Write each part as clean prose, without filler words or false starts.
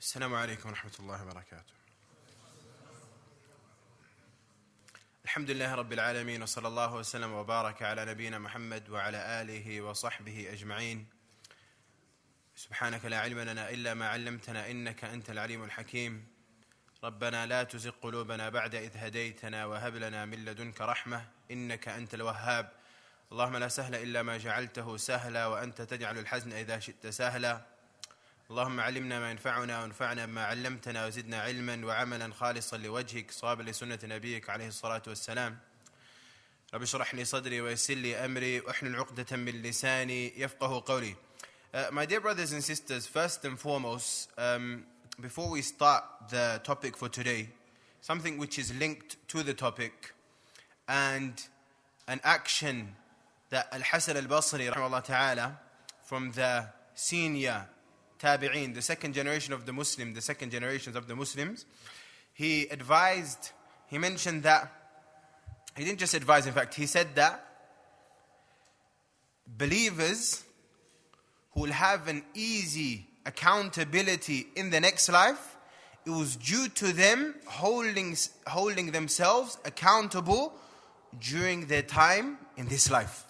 السلام عليكم ورحمة الله وبركاته. الحمد لله رب العالمين وصلى الله وسلم وبارك على نبينا محمد وعلى آله وصحبه أجمعين. سبحانك لا علم لنا إلا ما علمتنا إنك أنت العليم الحكيم. ربنا لا تزغ قلوبنا بعد إذ هديتنا وهب لنا من لدنك رحمة إنك أنت الوهاب. اللهم لا سهل إلا ما جعلته سهلا وأنت تجعل الحزن إذا شئت سهلا. اللهم علمنا ما ينفعنا وانفعنا بما علمتنا وزدنا علما وعملا خالصا لوجهك صوابا لسنة نبيك عليه الصلاة والسلام. رب اشرح لي صدري ويسر لي أمري واحلل عقدة من لساني يفقه قولي. My dear brothers and sisters, first and foremost, before we start the topic for today, something which is linked to the topic and an action that Al-Hasan al-Basri rahimahullah ta'ala, from the senior tabi'een, the second generations of the Muslims, he mentioned that, he didn't just advise, in fact, he said that believers who will have an easy accountability in the next life, it was due to them holding themselves accountable during their time in this life.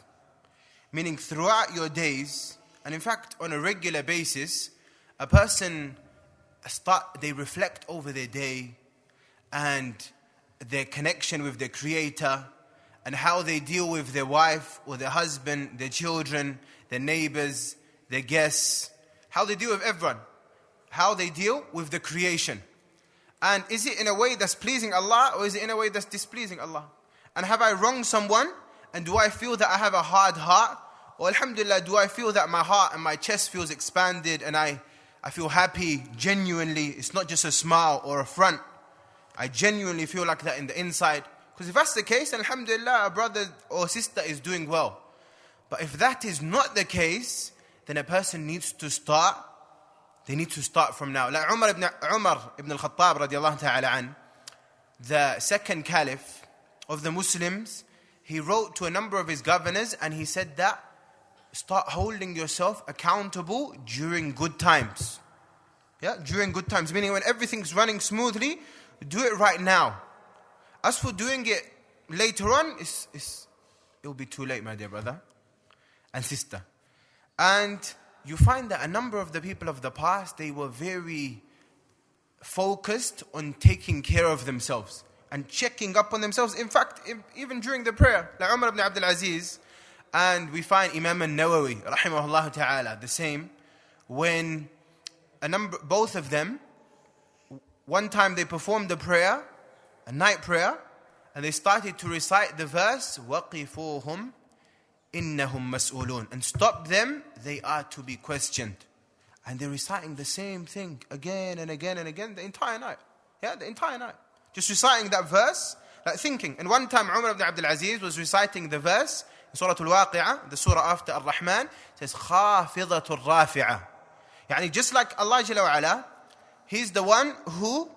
Meaning throughout your days, and in fact on a regular basis, a person they reflect over their day and their connection with their Creator and how they deal with their wife or their husband, their children, their neighbors, their guests, how they deal with everyone, how they deal with the creation. And is it in a way that's pleasing Allah or is it in a way that's displeasing Allah? And have I wronged someone? And do I feel that I have a hard heart? Or alhamdulillah, do I feel that my heart and my chest feels expanded and I feel happy genuinely? It's not just a smile or a front. I genuinely feel like that in the inside. Because if that's the case, then alhamdulillah, a brother or sister is doing well. But if that is not the case, then a person needs to start. They need to start from now. Like Umar ibn al-Khattab radiallahu ta'ala an, the second caliph of the Muslims, he wrote to a number of his governors and he said that start holding yourself accountable during good times. Yeah, during good times. Meaning when everything's running smoothly, do it right now. As for doing it later on, it will be too late, my dear brother and sister. And you find that a number of the people of the past, they were very focused on taking care of themselves and checking up on themselves. In fact, even during the prayer, like Umar ibn Abdul Aziz, and we find Imam al-Nawawi, rahimahullah ta'ala, the same, when both of them, one time they performed the prayer, a night prayer, and they started to recite the verse, وَقِفُوهُمْ إِنَّهُمْ مَسْئُولُونَ, and stop them, they are to be questioned. And they're reciting the same thing again and again and again the entire night. Yeah, the entire night. Just reciting that verse, like thinking. And one time Umar ibn Abdul Aziz was reciting the verse in Surah Al-Waqi'ah, the surah after Ar-Rahman, it says خَافِضَةُ الرَّافِعَةِ. Yani just like Allah Jalla wa Ala, He's the one who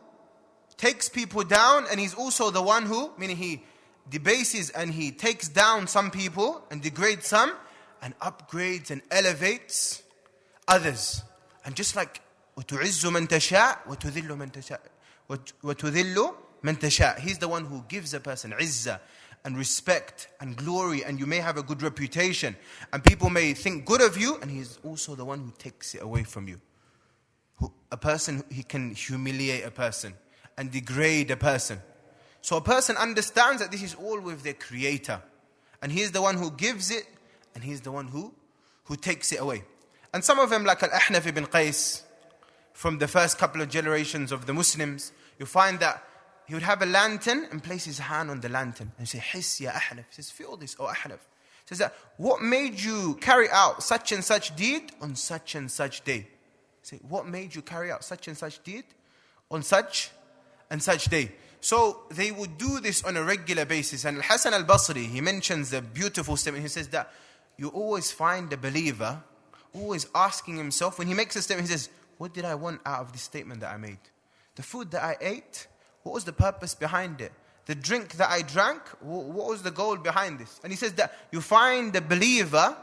takes people down, and He's also the one who, meaning He debases and He takes down some people and degrades some and upgrades and elevates others. And just like وَتُعِزُّ مَن تَشَاءُ وَتُذِلُّ مَن تَشَاءُ, He's the one who gives a person izzah and respect and glory, and you may have a good reputation and people may think good of you, and He's also the one who takes it away from you. He can humiliate a person and degrade a person. So a person understands that this is all with their Creator, and He is the one who gives it and He's the one who takes it away. And some of them, like Al-Ahnaf ibn Qais, from the first couple of generations of the Muslims, you find that he would have a lantern and place his hand on the lantern and say, Hiss ya Ahnaf. He says, feel this, O Ahnaf. He says that, what made you carry out such and such deed on such and such day? Say, what made you carry out such and such deed on such and such day? So they would do this on a regular basis. And Al-Hasan al-Basri, he mentions a beautiful statement. He says that you always find a believer always asking himself, when he makes a statement, he says, what did I want out of this statement that I made? The food that I ate, what was the purpose behind it? The drink that I drank, what was the goal behind this? And he says that you find the believer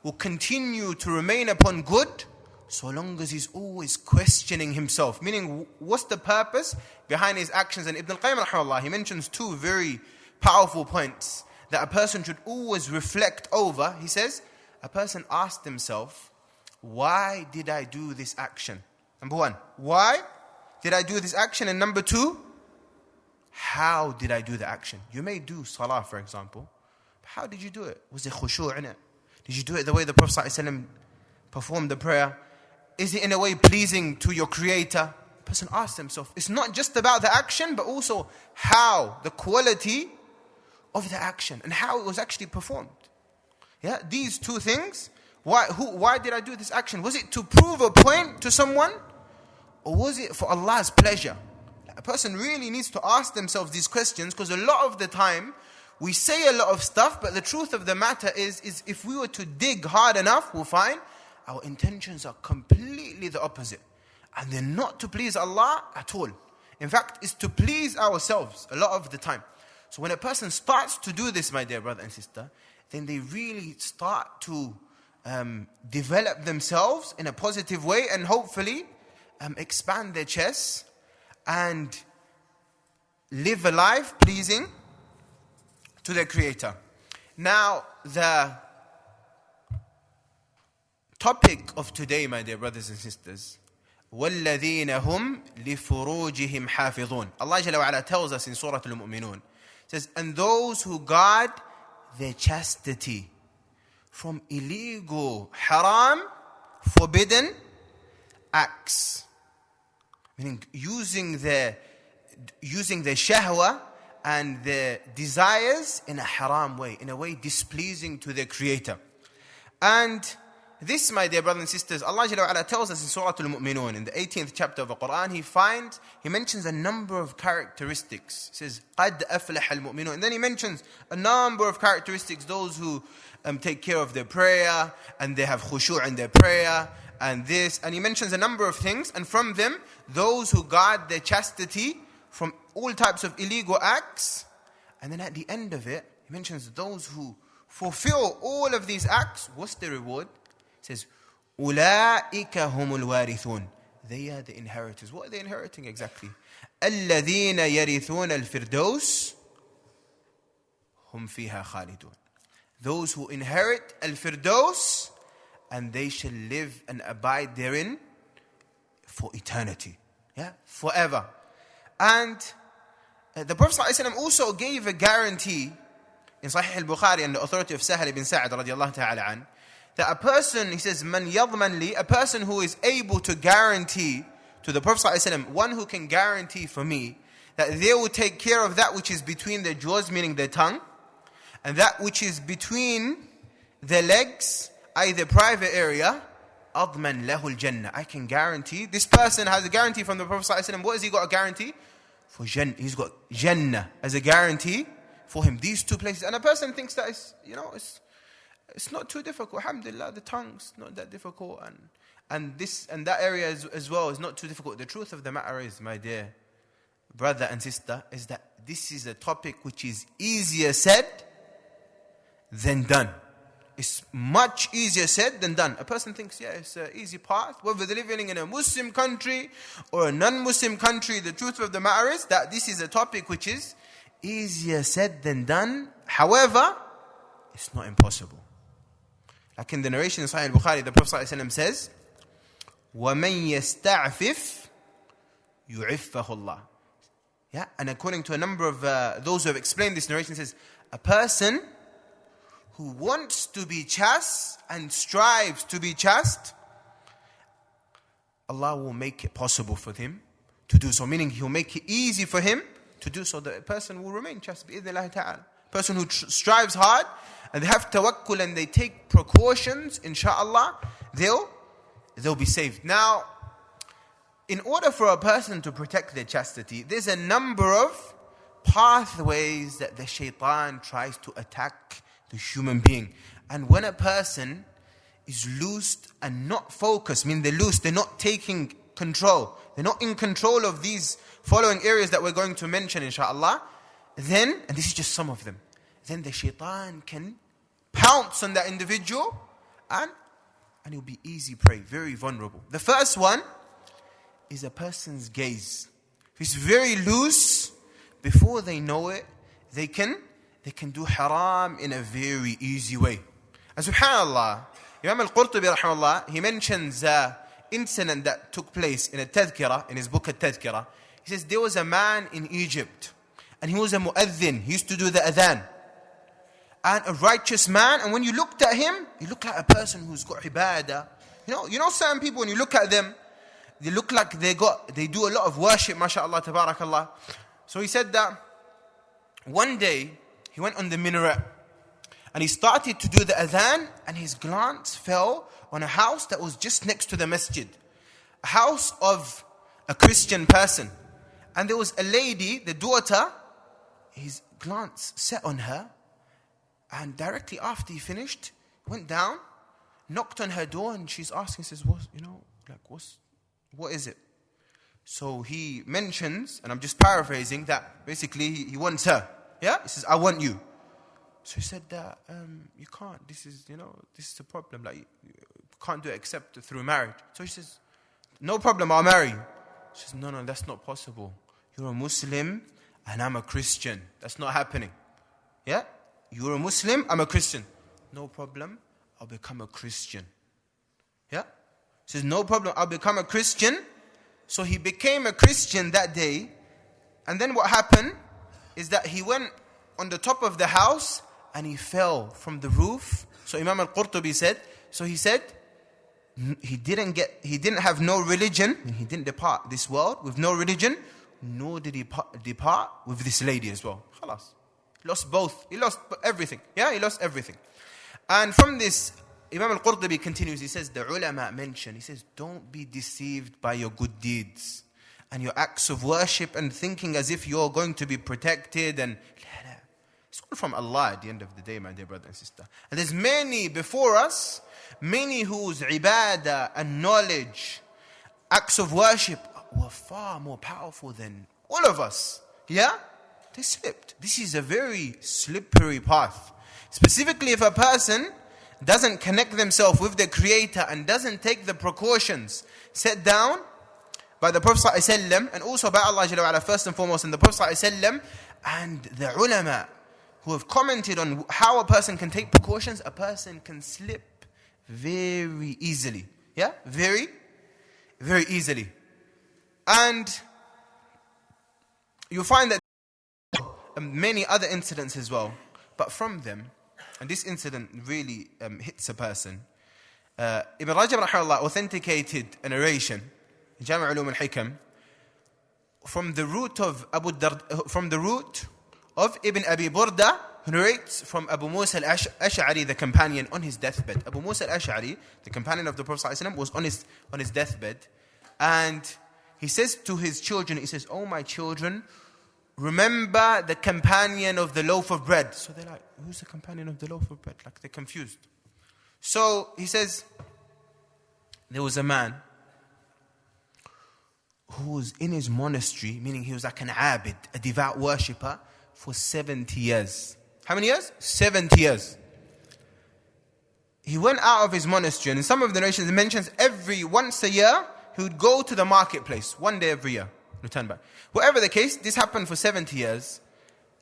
will continue to remain upon good so long as he's always questioning himself. Meaning, what's the purpose behind his actions? And Ibn al-Qayyim rahimahullah, he mentions two very powerful points that a person should always reflect over. He says, a person asks himself, why did I do this action? Number one, why did I do this action? And number two, how did I do the action? You may do salah, for example. But how did you do it? Was there khushu' in it? Did you do it the way the Prophet ﷺ performed the prayer? Is it in a way pleasing to your Creator? The person asks himself. It's not just about the action, but also how, the quality of the action and how it was actually performed. Yeah, these two things. Why did I do this action? Was it to prove a point to someone? Or was it for Allah's pleasure? A person really needs to ask themselves these questions, because a lot of the time we say a lot of stuff, but the truth of the matter is if we were to dig hard enough, we'll find our intentions are completely the opposite. And they're not to please Allah at all. In fact, it's to please ourselves a lot of the time. So when a person starts to do this, my dear brother and sister, then they really start to develop themselves in a positive way, and hopefully expand their chests and live a life pleasing to their Creator. Now, the topic of today, my dear brothers and sisters, وَالَّذِينَ هُمْ لِفُرُوجِهِمْ حَافِظُونَ. Allah Jalla wa Ala tells us in Surah Al-Mu'minun, says, and those who guard their chastity from illegal, haram, forbidden acts. Meaning using their shahwa and their desires in a haram way, in a way displeasing to their Creator. And this, my dear brothers and sisters, Allah Jalla wa Ala tells us in Surah Al-Mu'minun, in the 18th chapter of the Quran, He mentions a number of characteristics. He says, قَدْ أَفْلَحَ الْمُؤْمِنُونَ. And then He mentions a number of characteristics, those who take care of their prayer, and they have khushu' in their prayer, and this. And He mentions a number of things, and from them, those who guard their chastity from all types of illegal acts. And then at the end of it, He mentions those who fulfill all of these acts. What's the reward? He says, أُولَٰئِكَ هُمُ الْوَارِثُونَ. They are the inheritors. What are they inheriting exactly? الَّذِينَ يَرِثُونَ الْفِرْدَوْسِ هُمْ فِيهَا خَالِدُونَ. Those who inherit al-Firdaus, and they shall live and abide therein for eternity. Yeah, forever. And the Prophet ﷺ also gave a guarantee in Sahih al-Bukhari and the authority of Sahal ibn Sa'd radiallahu ta'ala an, that a person, he says, man yadman li, a person who is able to guarantee to the Prophet ﷺ, one who can guarantee for me that they will take care of that which is between their jaws, meaning their tongue, and that which is between their legs, i.e. private area, أضمن له الجنة. I can guarantee. This person has a guarantee from the Prophet ﷺ. What has he got a guarantee? For Jannah. He's got Jannah as a guarantee for him. These two places. And a person thinks that it's not too difficult. Alhamdulillah, the tongue's not that difficult. And this and that area as well is not too difficult. The truth of the matter is, my dear brother and sister, is that this is a topic which is easier said than done. It's much easier said than done. A person thinks, yeah, it's an easy path. Whether they're living in a Muslim country or a non-Muslim country, the truth of the matter is that this is a topic which is easier said than done. However, it's not impossible. Like in the narration in Sahih al-Bukhari, the Prophet ﷺ says, وَمَنْ يَسْتَعْفِفْ يُعِفَّهُ اللَّهُ. Yeah, and according to a number of those who have explained this narration, says, a person who wants to be chaste and strives to be chaste, Allah will make it possible for him to do so. Meaning He'll make it easy for him to do so. The person will remain chaste, bi'idhnillahi ta'ala. Person who strives hard and they have tawakkul and they take precautions, inshaAllah, they'll be saved. Now, in order for a person to protect their chastity, there's a number of pathways that the shaitan tries to attack the human being. And when a person is loosed and not focused, I mean they're loose, they're not taking control, they're not in control of these following areas that we're going to mention, inshaAllah, then, and this is just some of them, then the shaitan can pounce on that individual and and it will be easy prey, very vulnerable. The first one is a person's gaze. If it's very loose, before they know it, they can do haram in a very easy way. And subhanAllah, Imam al-Qurtubi rahimahullah, he mentions an incident that took place in a tadhkirah, in his book al-Tadhkirah. He says there was a man in Egypt, and he was a mu'adhin. He used to do the adhan. And a righteous man, and when you looked at him, he looked like a person who's got ibadah. You know certain people, when you look at them, they look like they do a lot of worship, mashallah, tabarakallah. So he said that one day, he went on the minaret, and he started to do the adhan, and his glance fell on a house that was just next to the masjid. A house of a Christian person. And there was a lady, the daughter, his glance set on her, and directly after he finished, went down, knocked on her door, and she's asking, says, what is it? So he mentions, and I'm just paraphrasing, that basically he wants her. Yeah? He says, I want you. So he said that, you can't, this is the problem. Like, you can't do it except through marriage. So he says, no problem, I'll marry you. She says, no, that's not possible. You're a Muslim and I'm a Christian. That's not happening. Yeah? You're a Muslim, I'm a Christian. No problem, I'll become a Christian. Yeah? He says, no problem, I'll become a Christian. So he became a Christian that day. And then what happened is that he went on the top of the house and he fell from the roof. So Imam al-Qurtubi said, he didn't have no religion, and he didn't depart this world with no religion, nor did he depart with this lady as well. Khalas. He lost both. He lost everything. Yeah, he lost everything. And from this, Imam al-Qurtubi continues, he says, the ulama mention, he says, don't be deceived by your good deeds and your acts of worship and thinking as if you're going to be protected. And it's all from Allah at the end of the day, my dear brother and sister. And there's many before us, many whose ibadah and knowledge, acts of worship were far more powerful than all of us. Yeah? They slipped. This is a very slippery path. Specifically if a person doesn't connect themselves with the Creator and doesn't take the precautions set down by the Prophet ﷺ and also by Allah Jalla wa'ala, first and foremost, and the Prophet ﷺ and the ulama who have commented on how a person can take precautions, a person can slip very easily. Yeah? Very, very easily. And you'll find that many other incidents as well. But from them, and this incident really hits a person, Ibn Rajab rahimahullah authenticated a narration in Jami' Ulum al-Hikam from the root of Ibn Abi Burda, who narrates from Abu Musa al-Ash'ari, the companion, on his deathbed. Abu Musa al-Ash'ari, the companion of the Prophet ﷺ, was on his deathbed, and he says to his children, he says, "Oh my children, remember the companion of the loaf of bread." So they're like, who's the companion of the loaf of bread? Like, they're confused. So he says, there was a man who was in his monastery, meaning he was like an abid, a devout worshipper, for 70 years. How many years? 70 years. He went out of his monastery, and in some of the narrations it mentions once a year, he would go to the marketplace, one day every year, return back. Whatever the case, this happened for 70 years.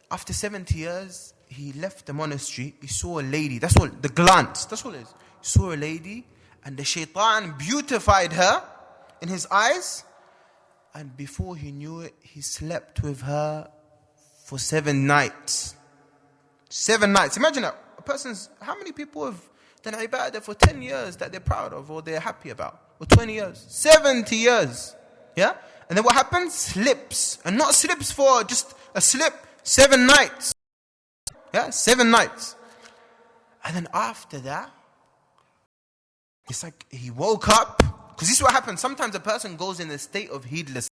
After 70 years, he left the monastery, he saw a lady, that's all, the glance, that's all it is. He saw a lady, and the shaitan beautified her in his eyes, and before he knew it, he slept with her for 7 nights. 7 nights. Imagine that. How many people have done ibadah for 10 years that they're proud of or they're happy about? Or 20 years? 70 years. Yeah? And then what happens? Slips. And not slips for just a slip. 7 nights. Yeah? 7 nights. And then after that, it's like he woke up. Because this is what happens. Sometimes a person goes in a state of heedlessness.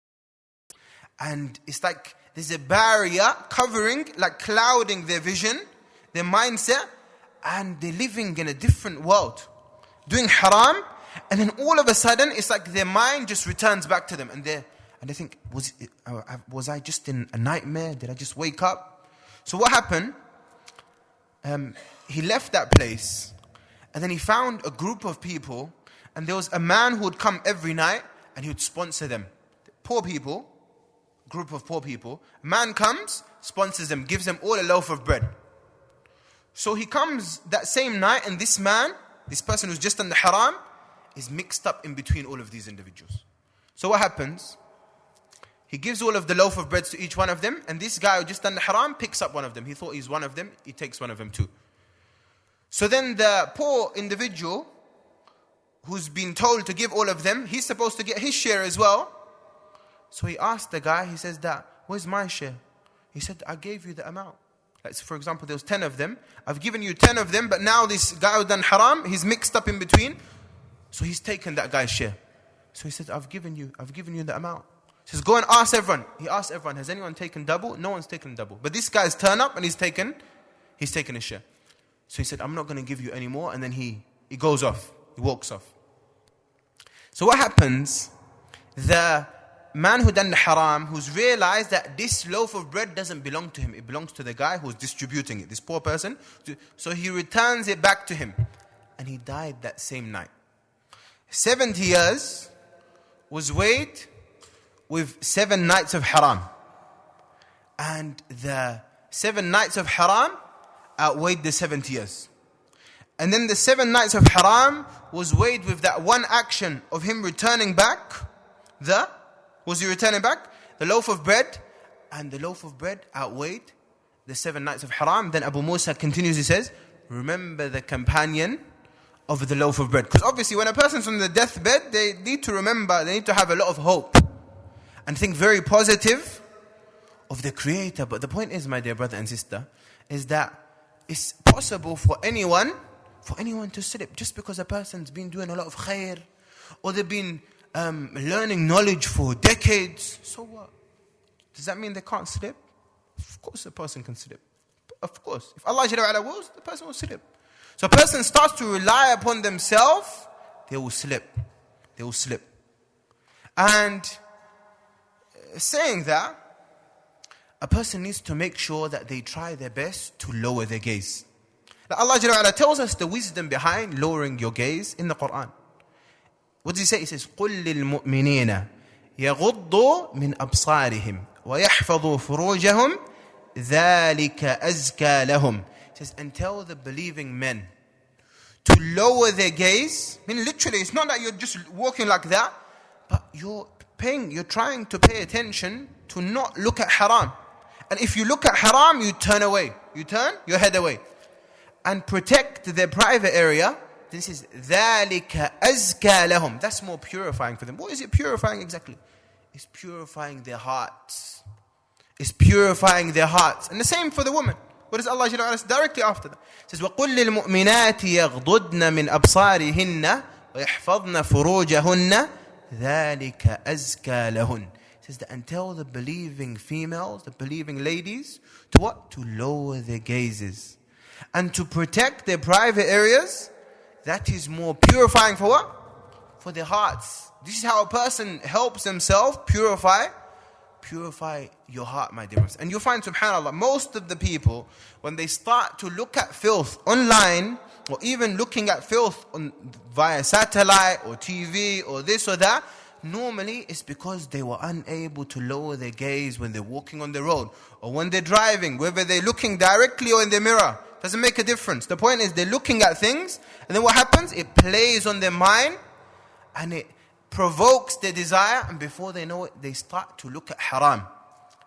And it's like there's a barrier covering, like clouding their vision, their mindset, and they're living in a different world, doing haram, and then all of a sudden it's like their mind just returns back to them, and they think, was I just in a nightmare? Did I just wake up? So what happened? He left that place, and then he found a group of people And there was a man who would come every night and he would sponsor them. Poor people, group of poor people. A man comes, sponsors them, gives them all a loaf of bread. So he comes that same night and this man, this person who's just done the haram, is mixed up in between all of these individuals. So what happens? He gives all of the loaf of bread to each one of them, and this guy who just done the haram picks up one of them. He thought he's one of them, he takes one of them too. So then the poor individual who's been told to give all of them, he's supposed to get his share as well. So he asked the guy, he says that, where's my share? He said, I gave you the amount. Like, for example, there was 10 of them. I've given you 10 of them, but now this guy who done haram, he's mixed up in between. So he's taken that guy's share. So he said, I've given you the amount. He says, go and ask everyone. He asked everyone, has anyone taken double? No one's taken double. But this guy's turned up and he's taken his share. So he said, I'm not going to give you any more. And then he goes off. He walks off. So what happens? The man who done the haram, who's realized that this loaf of bread doesn't belong to him. It belongs to the guy who's distributing it, this poor person. So he returns it back to him. And he died that same night. 70 years was weighed with 7 nights of haram. And the 7 nights of haram outweighed the 70 years. And then the 7 nights of haram was weighed with that one action of him returning back the loaf of bread. And the loaf of bread outweighed the 7 nights of haram. Then Abu Musa continues, he says, remember the companion of the loaf of bread. Because obviously when a person's on the deathbed, they need to remember, they need to have a lot of hope and think very positive of the Creator. But the point is, my dear brother and sister, is that it's possible for anyone to slip. Just because a person's been doing a lot of khair, or they've been learning knowledge for decades, so what? Does that mean they can't slip? Of course a person can slip. Of course. If Allah Jalla wa'ala wills, the person will slip. So a person starts to rely upon themselves, they will slip. They will slip. And saying that, a person needs to make sure that they try their best to lower their gaze. Now Allah Jalla wa'ala tells us the wisdom behind lowering your gaze in the Quran. What does he say? He says, قُلْ لِلْمُؤْمِنِينَ يَغُضُّوا مِنْ أَبْصَارِهِمْ وَيَحْفَظُوا فُرُوجَهُمْ ذَلِكَ أَزْكَى لَهُمْ. He says, and tell the believing men to lower their gaze. I mean, literally, it's not that you're just walking like that, but you're trying to pay attention to not look at haram. And if you look at haram, you turn away. You turn your head away. And protect their private area. This is ذَلِكَ أَزْكَى لَهُمْ. That's more purifying for them. What is it purifying exactly? It's purifying their hearts. It's purifying their hearts. And the same for the woman. What does Allah say directly after that? It says, وَقُلْ لِلْمُؤْمِنَاتِ يَغْضُضْنَ مِنْ أَبْصَارِهِنَّ وَيَحْفَظْنَ فُرُوجَهُنَّ ذَلِكَ أَزْكَى لَهُنْ. It says that, and tell the believing females, the believing ladies, to what? To lower their gazes. And to protect their private areas. That is more purifying for what? For their hearts. This is how a person helps himself purify your heart, my dear ones. And you'll find, subhanAllah, most of the people, when they start to look at filth online, or even looking at filth via satellite or TV or this or that, normally it's because they were unable to lower their gaze when they're walking on the road or when they're driving, whether they're looking directly or in the mirror. Doesn't make a difference. The point is they're looking at things, and then what happens? It plays on their mind and it provokes their desire, and before they know it, they start to look at haram.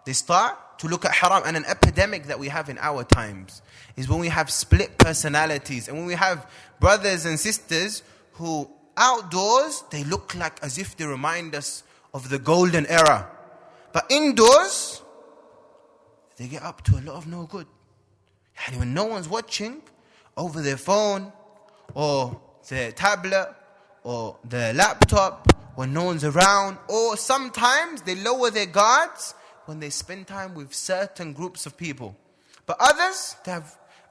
They start to look at haram. And an epidemic that we have in our times is when we have split personalities, and when we have brothers and sisters who outdoors, they look like as if they remind us of the golden era. But indoors, they get up to a lot of no good. And when no one's watching, over their phone, or their tablet, or their laptop, when no one's around, or sometimes they lower their guards when they spend time with certain groups of people. But others, they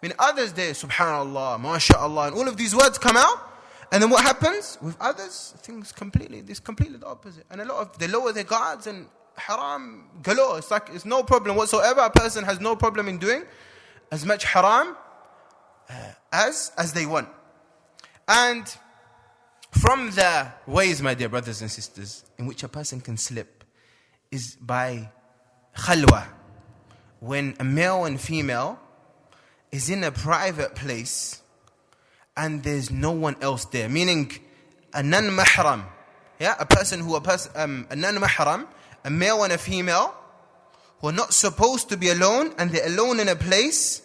subhanallah, mashallah, and all of these words come out. And then what happens? With others, things completely the opposite. And they lower their guards, and haram galore. It's like, it's no problem whatsoever. A person has no problem in doing as much haram as they want. And From the ways, my dear brothers and sisters, in which a person can slip is by khalwa. When a male and female is in a private place and there's no one else there, meaning a non-mahram, a non-mahram, a male and a female who are not supposed to be alone and they're alone in a place,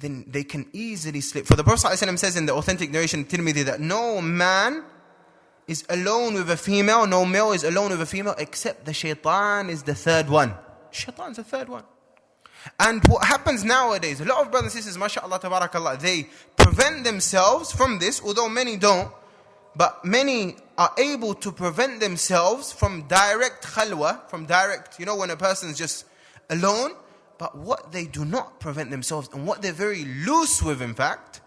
then they can easily slip. For the Prophet ﷺ says in the authentic narration Tirmidhi that no man is alone with a female, no male is alone with a female, except the shaitan is the third one. Shaitan's the third one. And what happens nowadays, a lot of brothers and sisters, mashallah, tabarakallah, they prevent themselves from this, although many don't, but many are able to prevent themselves from direct khalwa, when a person's just alone. But what they do not prevent themselves, and what they're very loose with, in fact,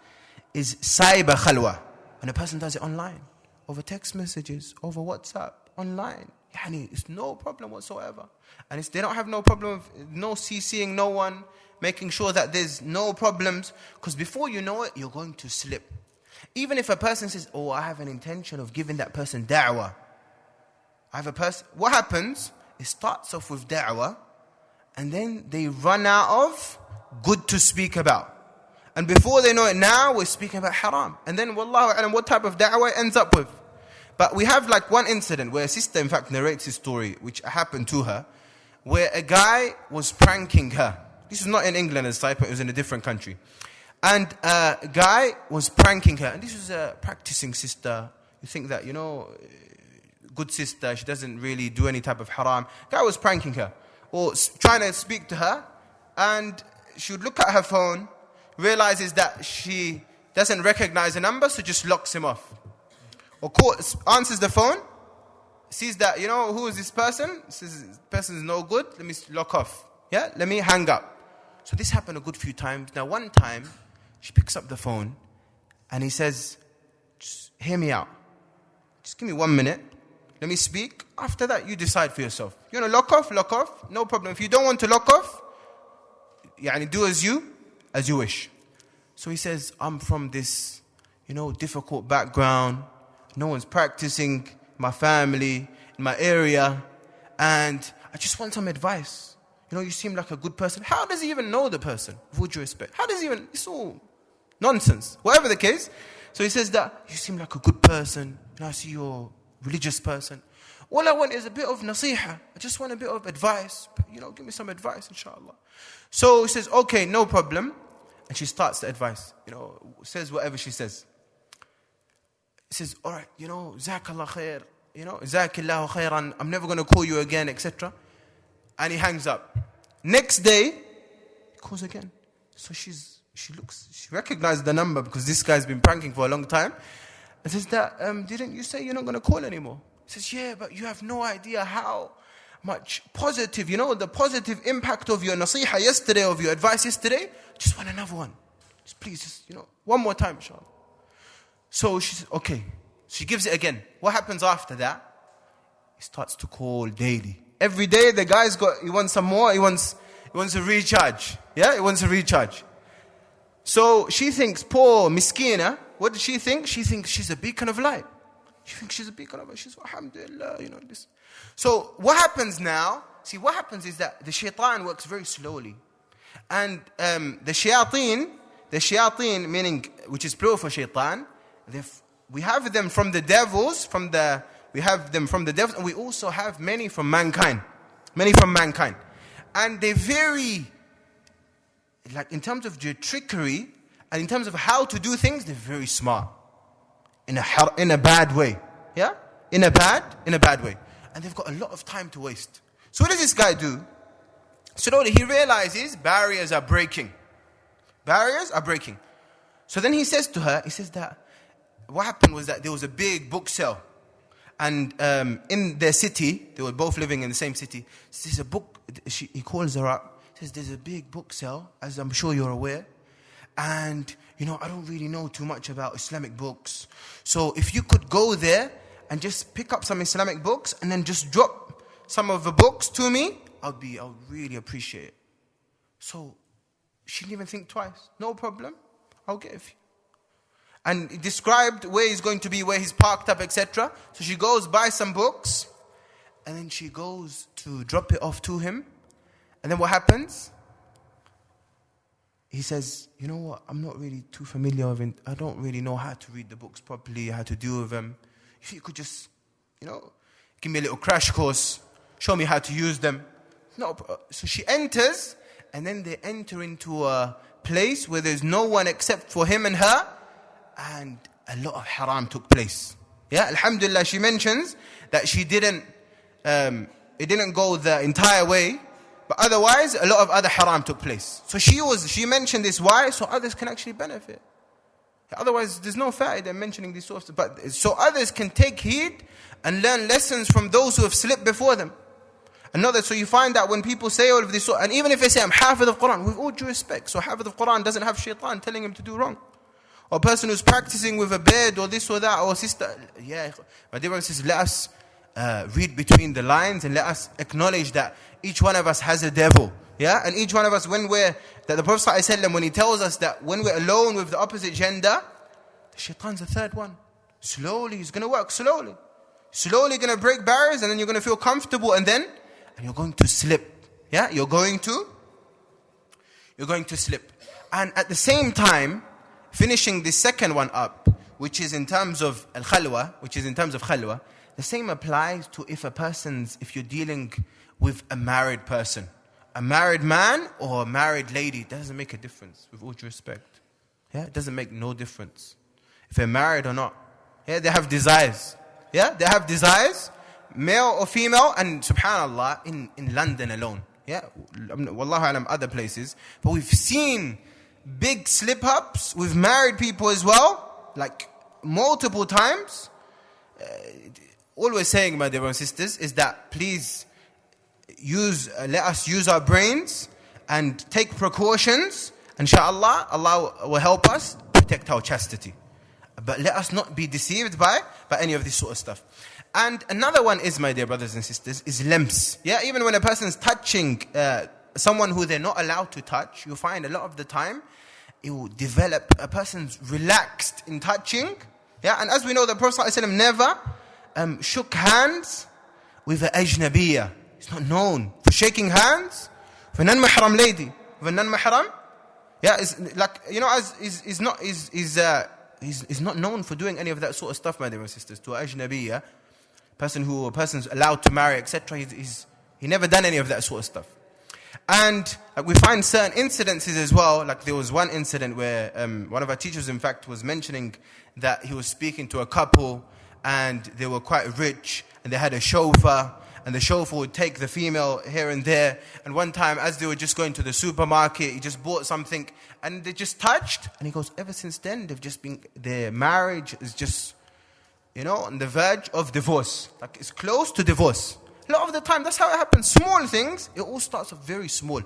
is cyber khalwa. When a person does it online, over text messages, over WhatsApp, online, it's no problem whatsoever. And they don't have no problem with no CCing no one, making sure that there's no problems. Because before you know it, you're going to slip. Even if a person says, I have an intention of giving that person da'wah. What happens? It starts off with da'wah, and then they run out of good to speak about. And before they know it, now we're speaking about haram. And then, wallahu alam, what type of da'wah it ends up with. But we have one incident where a sister, in fact, narrates his story, which happened to her, where a guy was pranking her. This is not in England as type, it was in a different country. And a guy was pranking her. And this was a practicing sister. You think that, good sister, she doesn't really do any type of haram. Guy was pranking her, or trying to speak to her. And she would look at her phone, realizes that she doesn't recognize the number, so just locks him off. Or answers the phone, sees that, who is this person? Says, this person is no good, let me lock off. Let me hang up. So this happened a good few times. Now one time, she picks up the phone and he says, just hear me out. Just give me 1 minute. Let me speak. After that, you decide for yourself. You want to lock off? No problem. If you don't want to lock off, do as you wish. So he says, I'm from this, difficult background. No one's practicing, my family, in my area. And I just want some advice. You seem like a good person. How does he even know the person? With all due respect. It's all nonsense. Whatever the case. So he says that, you seem like a good person. I see you're a religious person. All I want is a bit of nasiha. I just want a bit of advice. But, give me some advice, inshallah. So he says, okay, no problem. And she starts the advice. Says whatever she says. He says, all right, Jazakallah khair, Jazakillahu khairan, I'm never going to call you again, etc. And he hangs up. Next day, he calls again. So she recognizes the number because this guy's been pranking for a long time. And says that, didn't you say you're not going to call anymore? He says, yeah, but you have no idea how much positive, the positive impact of your nasiha yesterday, of your advice yesterday. Just want another one. Please, one more time, inshallah. So she says, okay. She gives it again. What happens after that? He starts to call daily. Every day the guy's he wants some more, he wants a recharge. He wants a recharge. So she thinks, poor miskina, what does she think? She thinks she's a beacon of light. She thinks she's a beacon of light. She's, alhamdulillah, this. So what happens now? See, what happens is that the shaitan works very slowly. And the shayateen, meaning, which is plural for shaitan, we have them from the devils, and we also have many from mankind. And they vary, in terms of their trickery, and in terms of how to do things, they're very smart. In a bad way. In a bad way. And they've got a lot of time to waste. So what does this guy do? Slowly he realizes barriers are breaking. So then he says to her, that what happened was that there was a big book sale. And in their city, they were both living in the same city. So there's a book, he calls her up, says there's a big book sale, as I'm sure you're aware. And, I don't really know too much about Islamic books. So if you could go there and just pick up some Islamic books and then just drop some of the books to me, I would really appreciate it. So she didn't even think twice. No problem. I'll get it for you. And he described where he's going to be, where he's parked up, etc. So she goes buy some books, and then she goes to drop it off to him. And then what happens? He says, you know what, I'm not really too familiar with it. I don't really know how to read the books properly, how to deal with them. If you could just, give me a little crash course, show me how to use them. No, so she enters, and then they enter into a place where there's no one except for him and her, and a lot of haram took place. Yeah, alhamdulillah, she mentions that it didn't go the entire way, but otherwise a lot of other haram took place. So she mentioned this, why? So others can actually benefit. Otherwise there's no fa'idah in mentioning these sorts of, but so others can take heed and learn lessons from those who have slipped before them. So you find that when people say all of this, and even if they say I'm Hafidh of Quran, with all due respect, so Hafidh of Quran doesn't have shaitan telling him to do wrong. Or a person who's practicing with a beard or this or that, or sister, my dear brothers and sisters, let us read between the lines, and let us acknowledge that each one of us has a devil. Yeah, and each one of us, that the Prophet ﷺ, when he tells us that when we're alone with the opposite gender, the shaitan's the third one. Slowly, he's going to work slowly. Slowly going to break barriers, and then you're going to feel comfortable, and you're going to slip. Yeah, you're going to slip. And at the same time, finishing the second one up, which is in terms of al-khalwa, the same applies to if you're dealing with a married person. A married man or a married lady, it doesn't make a difference, with all due respect. Yeah, it doesn't make no difference. If they're married or not. Yeah, they have desires. Yeah, they have desires, male or female, and subhanallah, in London alone. Yeah, wallahu alam, other places. But we've seen big slip-ups with married people as well, like multiple times. All we're saying, my dear brothers and sisters, is that please let us use our brains and take precautions. Inshallah, Allah will help us protect our chastity. But let us not be deceived by any of this sort of stuff. And another one is, my dear brothers and sisters, is lamps. Yeah, even when a person's touching someone who they're not allowed to touch, you'll find a lot of the time it will develop, a person's relaxed in touching. Yeah, and as we know, the Prophet ﷺ never shook hands with an ajnabiyya. He's not known for shaking hands with a non-mahram lady. With a non-mahram, yeah, it's like, he's not known for doing any of that sort of stuff, my dear sisters. To an ajnabiyya, person's allowed to marry, etc. He never done any of that sort of stuff. And we find certain incidences as well. Like there was one incident where one of our teachers, in fact, was mentioning that he was speaking to a couple, and they were quite rich, and they had a chauffeur, and the chauffeur would take the female here and there. And one time, as they were just going to the supermarket, he just bought something, and they just touched. And he goes, ever since then, their marriage is just, on the verge of divorce. Like it's close to divorce. A lot of the time, that's how it happens. Small things, it all starts off very small,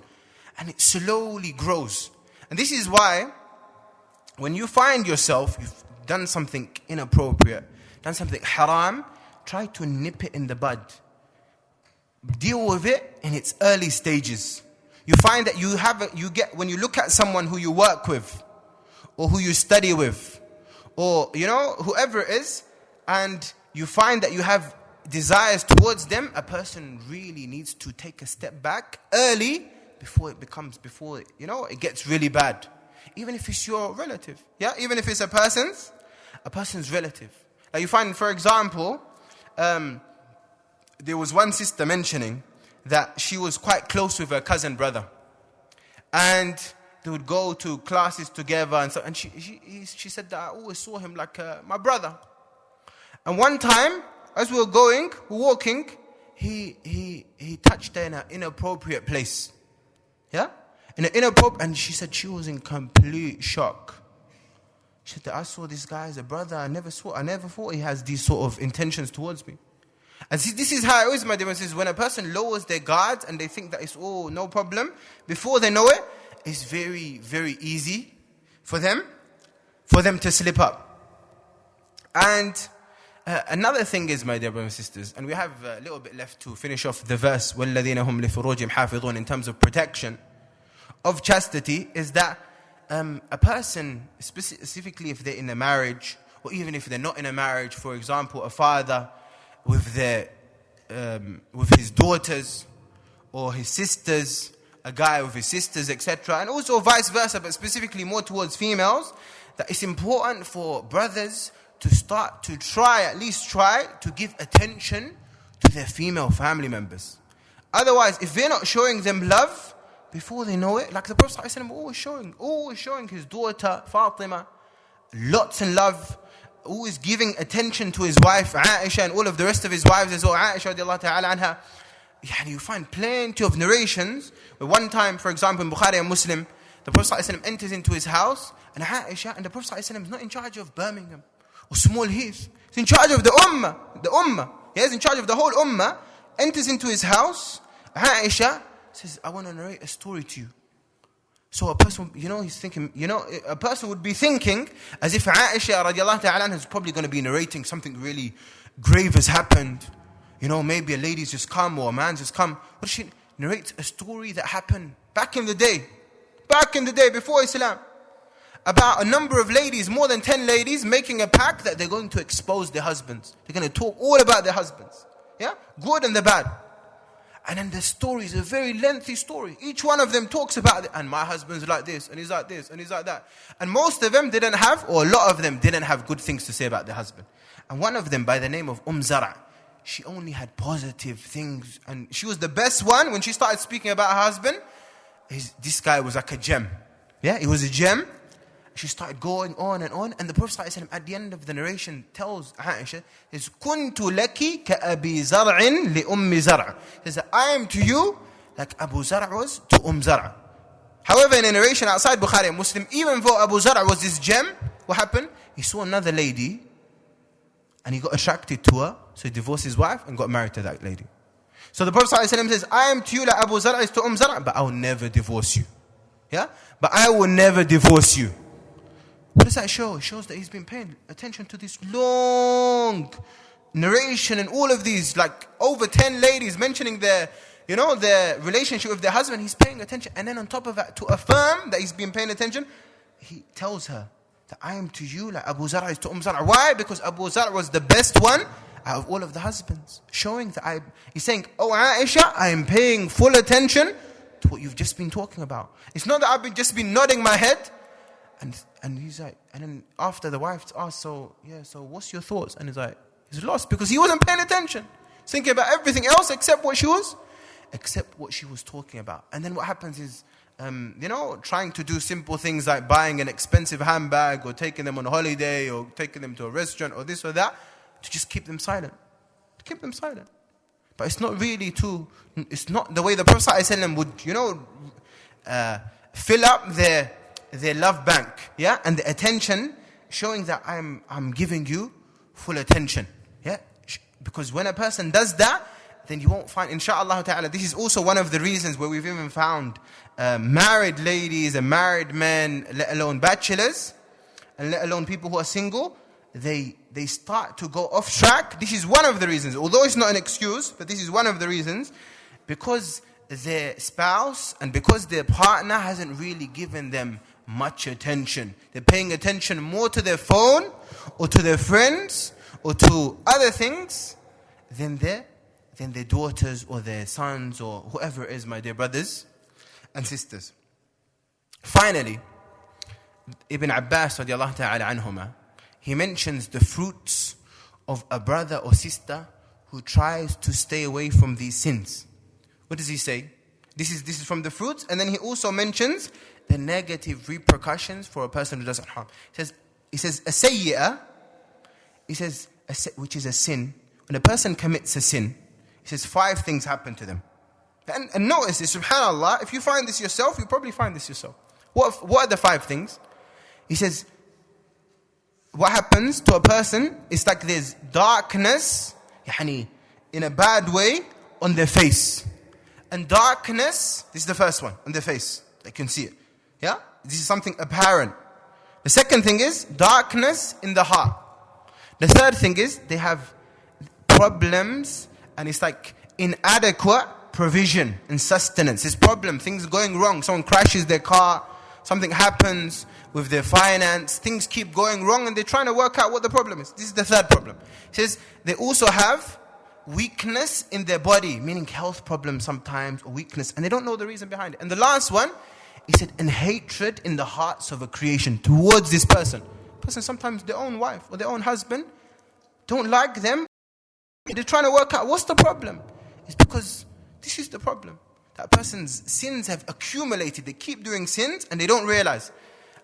and it slowly grows. And this is why, when you find yourself, you've done something inappropriate, done something haram, try to nip it in the bud. Deal with it in its early stages. You find that when you look at someone who you work with, or who you study with, or whoever it is, and you find that you have desires towards them, a person really needs to take a step back early before it gets really bad. Even if it's your relative, yeah, even if it's a person's relative. Like you find, for example, there was one sister mentioning that she was quite close with her cousin brother, and they would go to classes together, and she said that I always saw him like my brother. And one time, as we were walking, he touched her in an inappropriate place. Yeah, and she said she was in complete shock. She said, I saw this guy as a brother. I never thought he has these sort of intentions towards me. And see, this is how it is, my dear brothers. When a person lowers their guards and they think that it's no problem, before they know it, it's very, very easy for them to slip up. And another thing is, my dear brothers and sisters, and we have a little bit left to finish off the verse, وَالَّذِينَ هُمْ لِفُرُوجِهِمْ حَافِظُونَ, in terms of protection of chastity, is that a person, specifically if they're in a marriage, or even if they're not in a marriage, for example, a father with his daughters or his sisters, a guy with his sisters, etc., and also vice versa, but specifically more towards females, that it's important for brothers to at least try to give attention to their female family members. Otherwise, if they're not showing them love, before they know it, like the Prophet ﷺ always showing his daughter Fatima lots of love, always giving attention to his wife Aisha and all of the rest of his wives as well. Aisha radiallahu ta'ala anha, you find plenty of narrations where one time, for example, in Bukhari and Muslim, the Prophet ﷺ enters into his house, and Aisha, and the Prophet ﷺ is not in charge of Birmingham or Small Heath. He's in charge of the Ummah. He is in charge of the whole Ummah. Enters into his house. Aisha says, I want to narrate a story to you. So a person, he's thinking, a person would be thinking as if Aisha radiallahu ta'ala is probably going to be narrating something really grave has happened. Maybe a lady's just come or a man's just come. But she narrates a story that happened back in the day before Islam, about a number of ladies, more than 10 ladies, making a pact that they're going to expose their husbands. They're going to talk all about their husbands. Yeah? Good and the bad. And then the story is a very lengthy story. Each one of them talks about it. And my husband's like this, and he's like this, and he's like that. And most of them didn't have, or a lot of them didn't have good things to say about their husband. And one of them, by the name of Zara', she only had positive things. And she was the best one. When she started speaking about her husband, this guy was like a gem. Yeah, he was a gem. She started going on, and the Prophet ﷺ at the end of the narration tells Aisha, is كُنْتُ لَكِ كَأَبِي زَرْعٍ لِأُمِّ زَرْعٍ. He says, I am to you like Abu Zar' was to Zar'. However, in a narration outside Bukhari and Muslim, even though Abu Zar' was this gem, what happened? He saw another lady, and he got attracted to her, so he divorced his wife and got married to that lady. So the Prophet ﷺ says, I am to you like Abu Zar' is to Zar', but I will never divorce you. Yeah? But I will never divorce you. What does that show? It shows that he's been paying attention to this long narration and all of these, like over 10 ladies mentioning their relationship with their husband. He's paying attention. And then on top of that, to affirm that he's been paying attention, he tells her that I am to you like Abu Zar' is to Zar'. Why? Because Abu Zar' was the best one out of all of the husbands. Showing that he's saying, oh Aisha, I am paying full attention to what you've just been talking about. It's not that I've just been nodding my head. And he's like, and then after the wife asked, so what's your thoughts? And he's lost because he wasn't paying attention. He's thinking about everything else except what she was talking about. And then what happens is, trying to do simple things like buying an expensive handbag or taking them on a holiday or taking them to a restaurant or this or that, to just keep them silent. But it's not really it's not the way the Prophet ﷺ would, fill up their love bank, yeah, and the attention, showing that I'm giving you full attention, yeah, because when a person does that, then you won't find, inshallah ta'ala, this is also one of the reasons where we've even found married ladies and married men, let alone bachelors, and let alone people who are single, they start to go off track. This is one of the reasons, although it's not an excuse, but this is one of the reasons, because their spouse and because their partner hasn't really given them much attention. They're paying attention more to their phone or to their friends or to other things than their daughters or their sons or whoever it is, my dear brothers and sisters. Finally, Ibn Abbas radiallahu ta'ala anhuma, he mentions the fruits of a brother or sister who tries to stay away from these sins. What does he say? This is from the fruits, and then he also mentions the negative repercussions for a person who does harm. He says a sayyi'ah, which is a sin. When a person commits a sin, he says 5 things happen to them. And notice this, subhanAllah, if you find this yourself, you probably find this yourself. What are the 5 things? He says, what happens to a person is like there's darkness, in a bad way, on their face. And darkness, this is the first one, on their face. They can see it. Yeah? This is something apparent. The second thing is darkness in the heart. The third thing is they have problems, and it's like inadequate provision and sustenance. It's problem, things going wrong. Someone crashes their car, something happens with their finance, things keep going wrong, and they're trying to work out what the problem is. This is the third problem. He says they also have weakness in their body, meaning health problems sometimes, or weakness, and they don't know the reason behind it. And the last one, he said, and hatred in the hearts of a creation towards this person. Person, sometimes their own wife or their own husband don't like them. They're trying to work out what's the problem. It's because this is the problem. That person's sins have accumulated. They keep doing sins and they don't realize.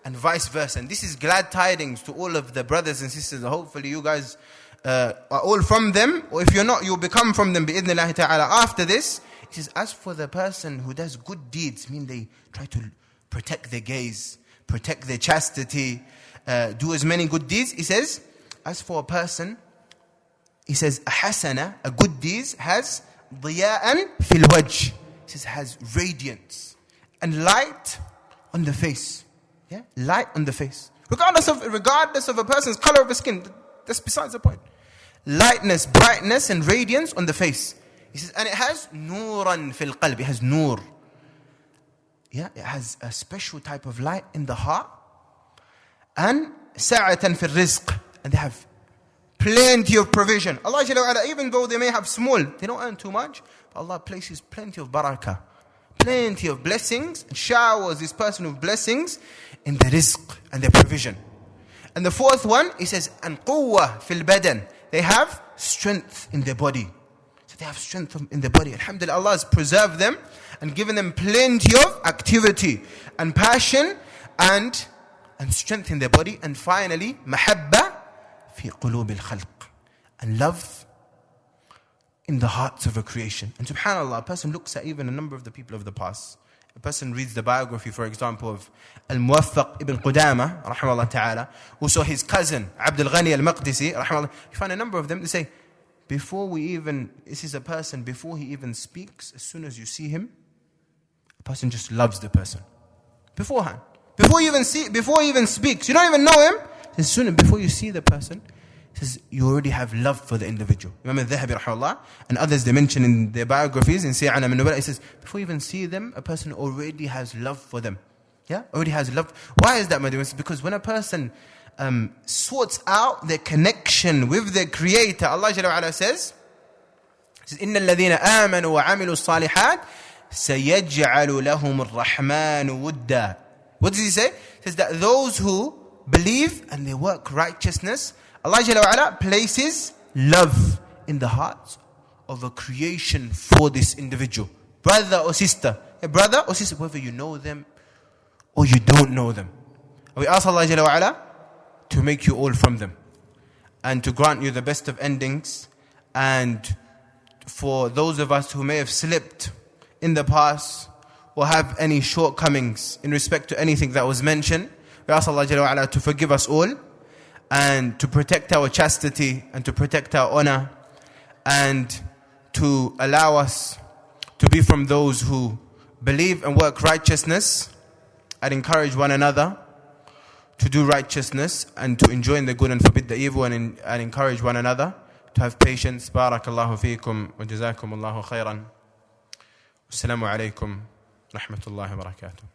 And vice versa. And this is glad tidings to all of the brothers and sisters. Hopefully you guys are all from them. Or if you're not, you'll become from them bi'idhnillahi ta'ala. After this, it says, as for the person who does good deeds, mean they try to protect their gaze, protect their chastity, do as many good deeds. He says, as for a person, he says, a hasana, a good deed, has diya'an fil wajh. He says, has radiance and light on the face. Yeah, light on the face. Regardless of a person's color of the skin, that's besides the point. Lightness, brightness, and radiance on the face. He says, and it has nuran fil qalb. It has nur. Yeah, it has a special type of light in the heart. And sa'atan fil rizq. And they have plenty of provision. Allah Jalla wa Ala, even though they may have small, they don't earn too much, but Allah places plenty of barakah, plenty of blessings, and showers this person with blessings in the rizq and their provision. And the fourth one, he says, and quwwah fil badan. They have strength in their body. So they have strength in their body. Alhamdulillah, Allah has preserved them and given them plenty of activity and passion and strength in their body. And finally, mahabba fi qulub al-khalq, and love in the hearts of a creation. And subhanAllah, a person looks at even a number of the people of the past. A person reads the biography, for example, of al-Muwaffaq ibn Qudama, rahimahullah ta'ala, also his cousin, Abdul Ghani al-Maqdisi, rahimahullah. You find a number of them, they say, this is a person, before he even speaks, as soon as you see him, a person just loves the person. Beforehand. Before he even speaks, you don't even know him, as soon before you see the person, it says you already have love for the individual. Imam al-Dhahabi rahimahullah and others, they mention in their biographies in Siya'ana min Nubala, it says before you even see them, a person already has love for them. Yeah, already has love. Why is that, my dear? Because when a person sorts out their connection with their Creator, Allah Jalla wa Ala says, إِنَّ الَّذِينَ آمَنُوا وَعَمِلُوا الصَّالِحَاتِ سَيَجْعَلُ لَهُمُ الرَّحْمَنُ وُدًّا. What does he say? He says that those who believe and they work righteousness, Allah Jalla wa Ala places love in the hearts of a creation for this individual. Brother or sister. A brother or sister, whether you know them or you don't know them. And we ask Allah Jalla wa Ala to make you all from them. And to grant you the best of endings. And for those of us who may have slipped in the past or have any shortcomings in respect to anything that was mentioned, we ask Allah Jalla wa Ala to forgive us all and to protect our chastity and to protect our honor and to allow us to be from those who believe and work righteousness and encourage one another to do righteousness and to enjoin the good and forbid the evil and encourage one another to have patience. Barakallahu feekum wa jazakum Allahu khairan. Assalamu alaikum rahmatullahi wa barakatuh.